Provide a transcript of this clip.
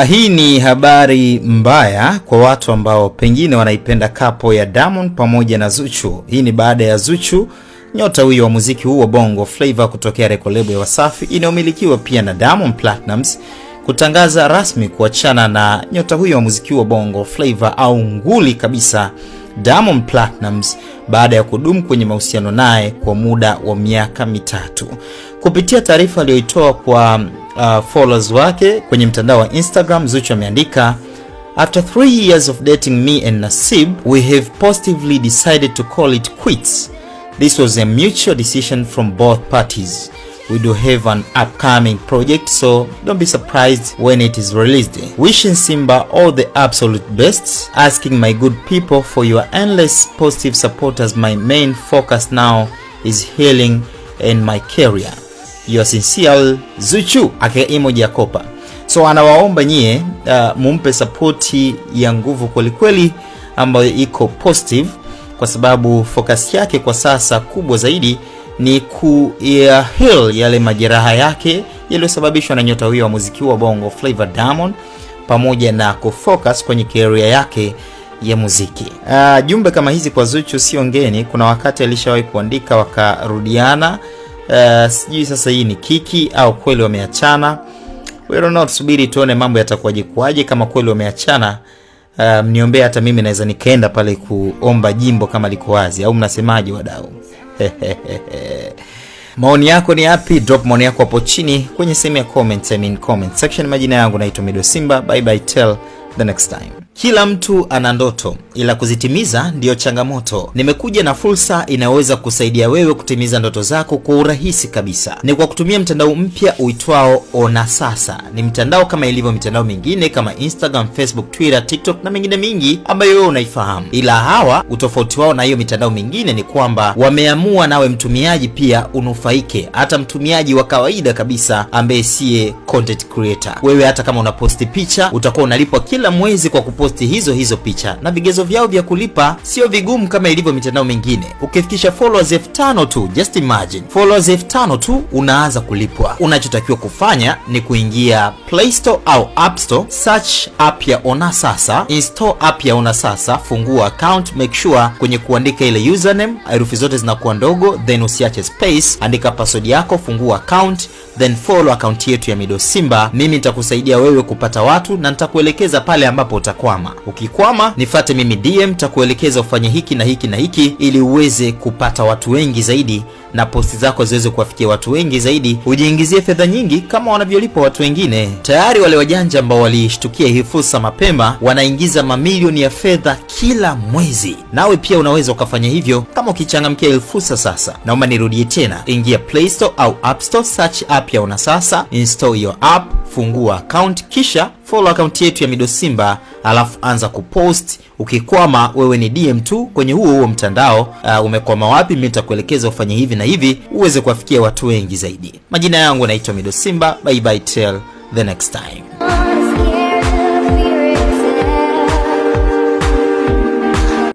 Hii ni habari mbaya kwa watu ambao pengine wanaipenda couple ya Diamond pamoja na Zuchu. Hii ni baada ya Zuchu, nyota huyo wa muziki huu wa Bongo Flava kutokea record label ya Wasafi inayomilikiwa pia na Diamond Platnumz, kutangaza rasmi kuachana na nyota huyo wa muziki wa Bongo Flava au nguli kabisa Diamond Platnumz baada ya kudumu kwenye mahusiano naye kwa muda wa miaka 3. Kupitia taarifa aliyoitoa kwa followers wake kwenye mtandao wa Instagram, Zuchu ameandika, "After 3 years of dating me and Nasib, we have positively decided to call it quits. This was a mutual decision from both parties. We do have an upcoming project, so don't be surprised when it is released. Wishing Simba all the absolute best. Asking my good people for your endless positive support as my main focus now is healing and my career. Your sincere Zuchu." Aka emoji ya kopa. So anawaomba nyie mumpe supporti ya nguvu kweli ambayo iko positive, kwa sababu focus yake kwa sasa kubwa zaidi ni heal yale majeraha yake yaliyosababishwa na nyota huyo wa muziki wa Bongo Flava Diamond, pamoja na kufocus kwenye career yake ya muziki. Jumbe kama hizi kwa Zuchu sio ngeni, kuna wakati alishawahi kuandika wakarudiana. Sijui sasa hii ni kiki au kweli wameachana. We don't know, tusubiri tuone mambo yatakuwaje kwaje. Kama kweli wameachana, mniombe hata mimi naweza nikaenda pale kuomba jimbo kama liko wazi, au mnasemaje wadau? Maoni yako ni yapi? Drop maoni yako hapo chini kwenye sehemu ya comment section. Majina yangu naitwa Mido Simba. Bye bye till the next time. Kila mtu ana ndoto, ila kuzitimiza ndiyo changamoto. Nimekuja na fursa inayoweza kusaidia wewe kutimiza ndoto zako kwa urahisi kabisa. Ni kwa kutumia mtandao mpya uitwao Ona Sasa. Ni mtandao kama ilivyo mitandao mingine kama Instagram, Facebook, Twitter, TikTok na mengine mingi ambayo wewe unaifahamu. Ila hawa utofauti wao na hiyo mitandao mingine ni kwamba wameamua nawe mtumiaji pia unufaike, hata mtumiaji wa kawaida kabisa ambaye siye content creator. Wewe hata kama unaposti picha utakuwa unalipwa kila mwezi kwa kuposti hizo picha, na vigezo vyao vya kulipa sio vigumu kama ilivyo mitandao mingine. Ukifikisha followers 5,000 tu, just imagine, followers 5,000 tu unaanza kulipwa. Unachotakiwa kufanya ni kuingia Play Store au App Store, search app ya Ona Sasa, install app ya Ona Sasa, fungua account, make sure kwenye kuandika ile username herufi zote zinakuwa ndogo, then usiache space, andika password yako, fungua account, then follow account yetu ya Mido Simba. Mimi nitakusaidia wewe kupata watu na nitakuelekeza pale ambapo utakwama. Ukikwama nifuate mimi DM, nitakuelekeza ufanye hiki na hiki na hiki ili uweze kupata watu wengi zaidi na posti zako ziweze kuwafikia watu wengi zaidi, ujiingizie fedha nyingi kama wanavyolipa watu wengine. Tayari wale wajanja ambao walishtukia hii fursa mapema wanaingiza mamilioni ya fedha kila mwezi. Nawe pia unaweza ukafanya hivyo kama ukichangamkia hii fursa sasa. Naomba nirudie tena, ingia Play Store au App Store, search app ya Ona Sasa, install your app, fungua account, kisha follow account yetu ya Mido Simba, alafu anza kupost. Ukikwama wewe ni DM tu kwenye huo mtandao. Umekwama wapi? Mimi nitakuelekeza ufanye hivi na hivi uweze kuwafikia watu wengi zaidi. Majina yangu naitwa Mido Simba. Bye bye till the next time.